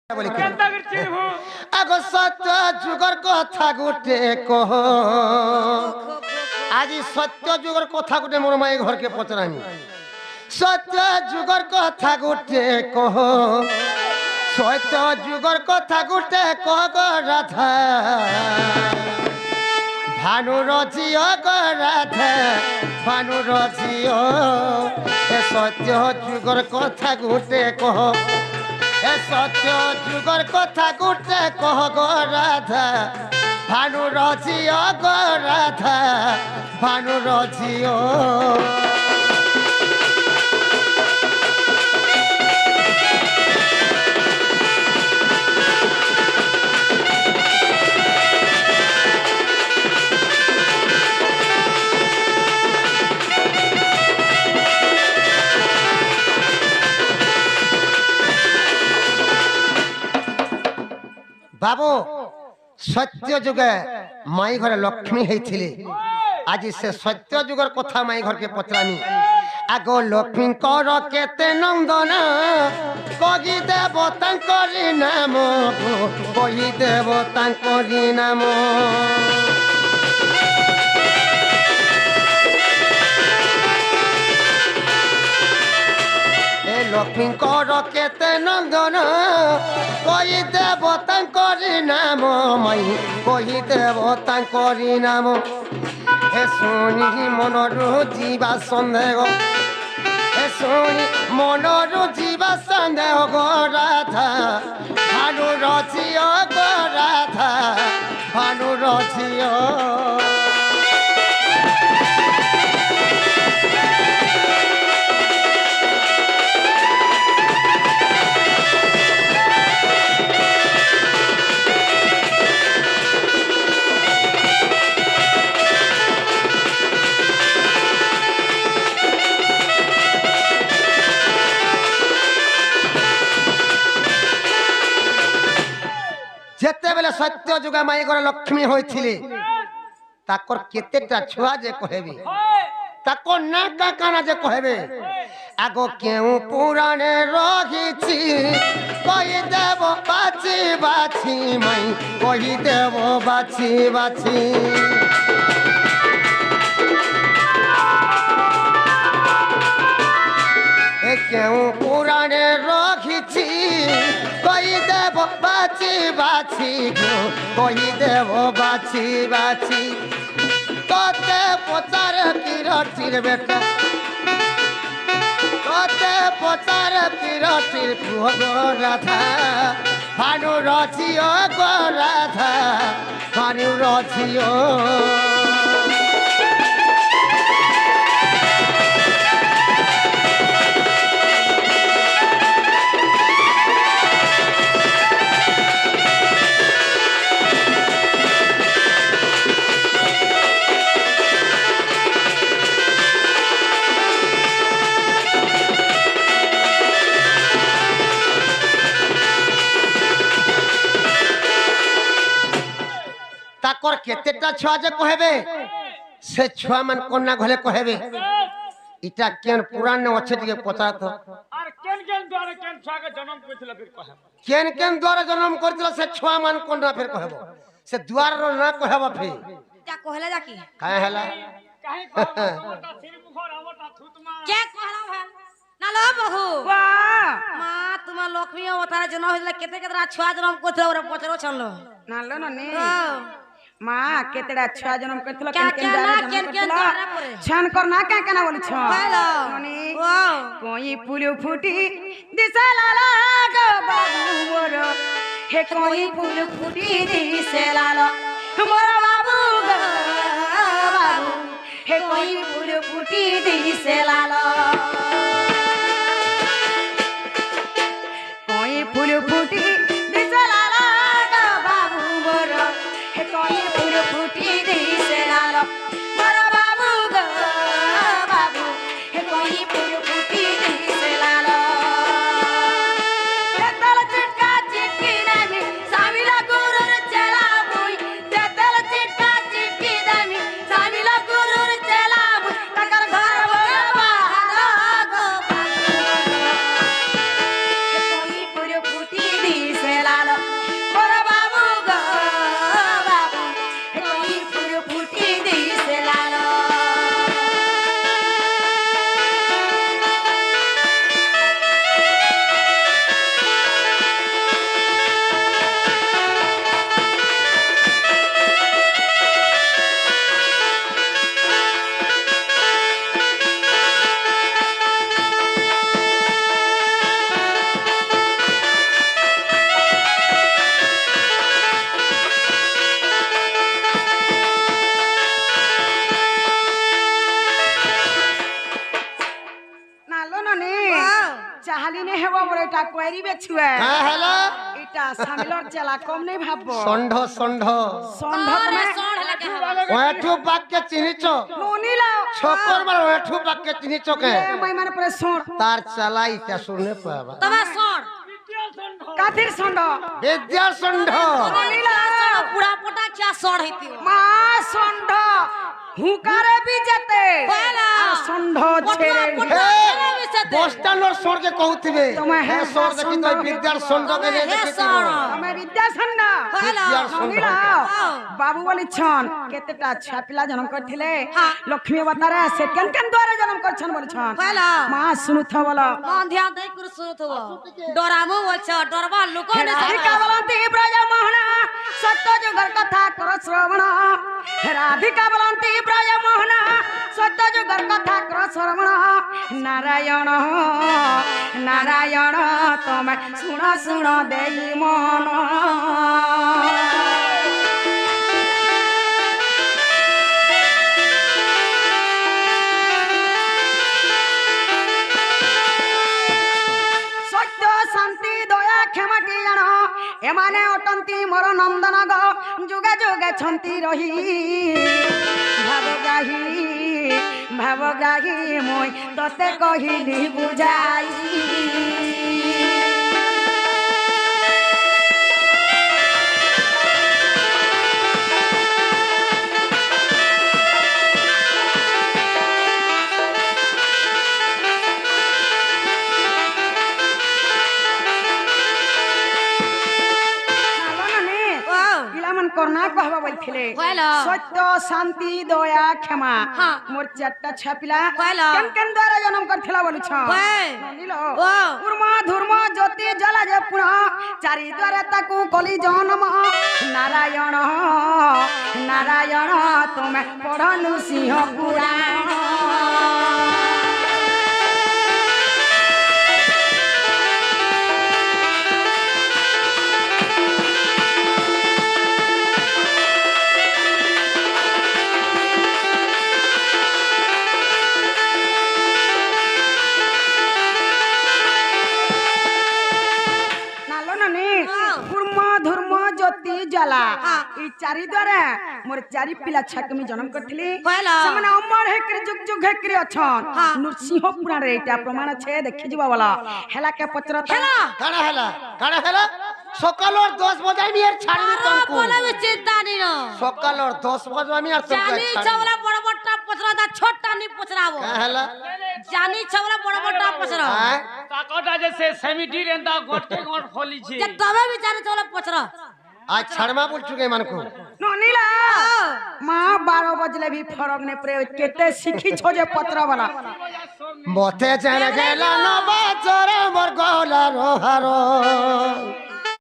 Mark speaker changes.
Speaker 1: আগ সত্য যুগর কথা গোটে কহ আজি সত্য যুগর কথা গোটে মোর মাই ঘরকে পচরামি সত্য যুগর কথা গোটে কহ সত্য যুগর কথা গোটে কহ গো রাধা ভানুর ঝিও গো রাধা ভানুর ঝিও এ সত্য যুগর কথা গোটে কহ এ সত্য যুগর কথা গোটে কহ গো রাধা ভানুর ঝিও গো রাধা ভানুর ঝিও বাবু সত্য যুগে মাই ঘরে লক্ষ্মী হয়েছিলে আজ সে সত্য যুগের কথা মাই ঘরকে পচরামি আগ লক্ষ্মী কর কেতে নন্দন কহি দেব তাঙ্করি নাম কহি দেব তাঙ্করি নাম লক্ষ্মী কর কেতে নন্দন কহি দেব তাঙ্করি নাম মাই কহি দেব তাঙ্করি নাম এ শুনি মনরু জীবা সন্দেহ এ শুনি মনরু জীবা সন্দেহ গো রাধা ভানু রচিও গো রাধা ভানু রচিও যেতেবেলে সত্য যুগে মাই ঘরে লক্ষ্মী হয়েছিলে তাকর কেতেটা ছুয়া যে কহেবে তাকর না কাকানা যে কহেবে আগ কেউ পুরাণে রহিছি কহি দেব বাছি বাছি মাই কহি দেব বাছি বাছি কেউ পুরাণে রখিছি কহি দেব বাছি বাছি কহি দেব বাছি বাছি তোতে পচার কিরটির বেটা তোতে পচার কিরটির পুহ গো রাধা ভানু রচিও গো রাধা ভানু রচিও তাকর কেতেটা ছুয়া যে কহেবে সে ছুয়া মান কন্যা ঘরে কহেবে ইটা কেন পুরাণে আছে টিকে পচাত
Speaker 2: আর কেন কেন দ্বারা কেন ছুয়াকে জন্ম কইছিল ফির কহেব
Speaker 1: কেন কেন দ্বারা জন্ম করছিল সে ছুয়া মান কন্যা ফির কহেব সে দুয়ার না কহেব ফির
Speaker 3: তা কহলে যাকি
Speaker 1: কাহে হেলা
Speaker 2: কাহে কহেব আমটা সির মুখর আমটা থুতমা
Speaker 3: কে কহলা ভাল না লো বহু
Speaker 4: বাহ
Speaker 3: মা তোমার লক্ষ্মী অবতারে জন্ম হইছিল কেতে কেতে ছুয়া জন্ম করছিল ওরে পচরো ছলো
Speaker 4: নালো ননি
Speaker 3: ও
Speaker 4: মা কেতেডা ছুয়া জন্ম করছিল
Speaker 3: কেন
Speaker 4: কেন
Speaker 3: কেন
Speaker 4: কেন
Speaker 3: কেন
Speaker 4: জন্ম
Speaker 3: কেন
Speaker 4: করছিল
Speaker 3: ধরা পড়ে
Speaker 4: ছান কর না কেন কেন বলছ
Speaker 3: হ্যালো
Speaker 4: ননি
Speaker 3: ও
Speaker 4: কই ফুল ফুটি দিছে লালা গো বাবু মোর হে কই ফুল ফুটি দিছে লালা মোর বাবু গো বাবু হে কই ফুল ফুটি দিছে লালা কই ফুল ফুটি দিছে লালা গো বাবু মোর হে কই ফুল ফুটি দিছে লালা মোর বাবু গো বাবু হে কই ফুল ফুটি দিছে লালা তেতল চিটকা চিটকি নামি সামিলা গুরুর চেলা মুই তেতল চিটকা চিটকি নামি সামিলা গুরুর চেলা মুই তাকর ঘর বড় বাহার গো কইরিবে ছুয়া
Speaker 1: হ্যাঁ হেলা
Speaker 4: এটা সামিলর চেলা কম নেই ভাববো
Speaker 1: ষণ্ঢ ষণ্ঢ
Speaker 4: ষণ্ঢ
Speaker 3: আরে
Speaker 4: তুমি
Speaker 3: ষণ্ঢ লাগে হবে।
Speaker 1: ওঠু বাক্যে চিনিছ
Speaker 4: নুনিলা
Speaker 1: ছোকর মার ওঠু বাক্যে চিনিছ কে
Speaker 4: এ মাই মানে পরে ষণ্ঢ
Speaker 1: তার চালাইটা শুনে পাবা
Speaker 3: তবে ষণ্ঢ
Speaker 4: কাথির ষণ্ঢ
Speaker 1: বিদ্যার ষণ্ঢ
Speaker 4: নুনিলা
Speaker 3: পুরা পোটা কিয়া ষণ্ঢ হইতিও
Speaker 4: মা ষণ্ঢ হুকারে বিজেতে
Speaker 3: হেলা।
Speaker 4: আর ষণ্ঢ ছেড়ে
Speaker 3: পটুয়া
Speaker 1: বস্তানোর স্বর্গে কহুথিবে
Speaker 4: তোমায়
Speaker 1: হে
Speaker 4: হ্যাঁ
Speaker 1: স্বর দেখি তো
Speaker 4: ষণ্ঢ।
Speaker 1: বিদ্যার ষণ্ঢকে নিয়ে
Speaker 3: হে
Speaker 1: দেখিতিব
Speaker 3: ষণ্ঢ।
Speaker 4: আমি বিদ্যা ষণ্ঢ
Speaker 3: হেলা।
Speaker 1: বিদ্যার ষণ্ঢ
Speaker 4: নুনিলা বাবু বলিছন কেতেটা ছুয়া পিলা জন্ম করଥିଲେ
Speaker 3: হ্যাঁ।
Speaker 4: লক্ষ্মী অবতারে সে কেন কেন দ্বারা জন্ম করছন বলছন
Speaker 3: হেলা।
Speaker 4: মা শুনুথ বল
Speaker 3: মন ধ্যান দেই করে শুনতো ডরামু বলছ ডরবা লোক নে
Speaker 4: রাধিকা বলন্তি ব্রজ মোহন সত্য যুগর কথা কর শ্রবণ রাধিকা বলন্তি ব্রজ মোহন সত্য যুগর কথা কর শ্রবণ নারায়ণ নারায়ণ তুমি শুণ শুণ দেই মন সত্য শান্তি দয়া ক্ষমাটি জাণ এমানে অটন্তি মোর নন্দন গ যুগে যুগে ছন্তি রহি ভাবগ্রাহী মই ততে কহিলি বুঝাই ইলামান করনা কহবা বলছিলে
Speaker 3: হ্যালো।
Speaker 4: সত্য শান্তি দয়া ক্ষমা
Speaker 3: হ্যাঁ।
Speaker 4: মোর চারটা ছাপিলা
Speaker 3: হ্যালো।
Speaker 4: কেন কেন দ্বারা জন্ম করছিলা বলছ
Speaker 3: হয়।
Speaker 4: নন্দিল
Speaker 3: ও।
Speaker 4: কুর্ম ধর্ম জ্যোতি জ্বালা যে পুনঃ চারি দ্বারে তাকু কলি জন্ম নারায়ণ নারায়ণ তুমি পড়নু সিংহ পুরাণ নালো নানি
Speaker 3: হ্যাঁ।
Speaker 4: কুর্ম ধর্ম জ্যোতি জ্বালা
Speaker 3: হ্যাঁ।
Speaker 4: এই চারি দ্বারা মোর চারি পিলা ছাকে আমি জন্ম করଥିଲି
Speaker 3: হ্যালো।
Speaker 4: ସେମାନେ ଅମର ହେଇକିରି ଯୁଗ ଯୁଗ ହେଇକିରି ଅଛନ୍
Speaker 3: ହଁ।
Speaker 4: ନୃସିଂହ ପୁରାଣରେ ଏଇଟା ପ୍ରମାଣ ଅଛି ଦେଖି ଯିବା ବୋଲା ହେଲା କେ ପଚର
Speaker 3: হেলা
Speaker 1: কাড়া হেলা কাড়া হেলা সকালর 10 বাজাই নি আর ছাড়িনি
Speaker 3: আরে
Speaker 1: তমকু
Speaker 3: বলে আমি চিন্তা নি না
Speaker 1: সকালর 10 বাজাই আমি আর তমকু
Speaker 3: জানি
Speaker 1: ছাড়িনি
Speaker 3: ছবলা বড় বড়টা পচরা দা ছোটটা নি পচরাবো
Speaker 1: কা হেলা
Speaker 3: জানি ছবলা বড় বড়টা পচরা
Speaker 1: হ্যাঁ
Speaker 2: তাকটা যে সে সেমিটির এন্দা গটকে গট ফলিছে
Speaker 3: যে তবে বি জানি ছবলা পচরা
Speaker 1: আজ ছাড়মা বলছু কে মানকু
Speaker 4: ନନିଲା ମା 12 ବଜଲେ ବି ଫରକ ନେ ପ୍ରେ କେତେ ଶିଖିଛ ଯେ ପତ୍ର ବାଲା
Speaker 1: মতে জানা গেল নবাচর মোর গলা রোহার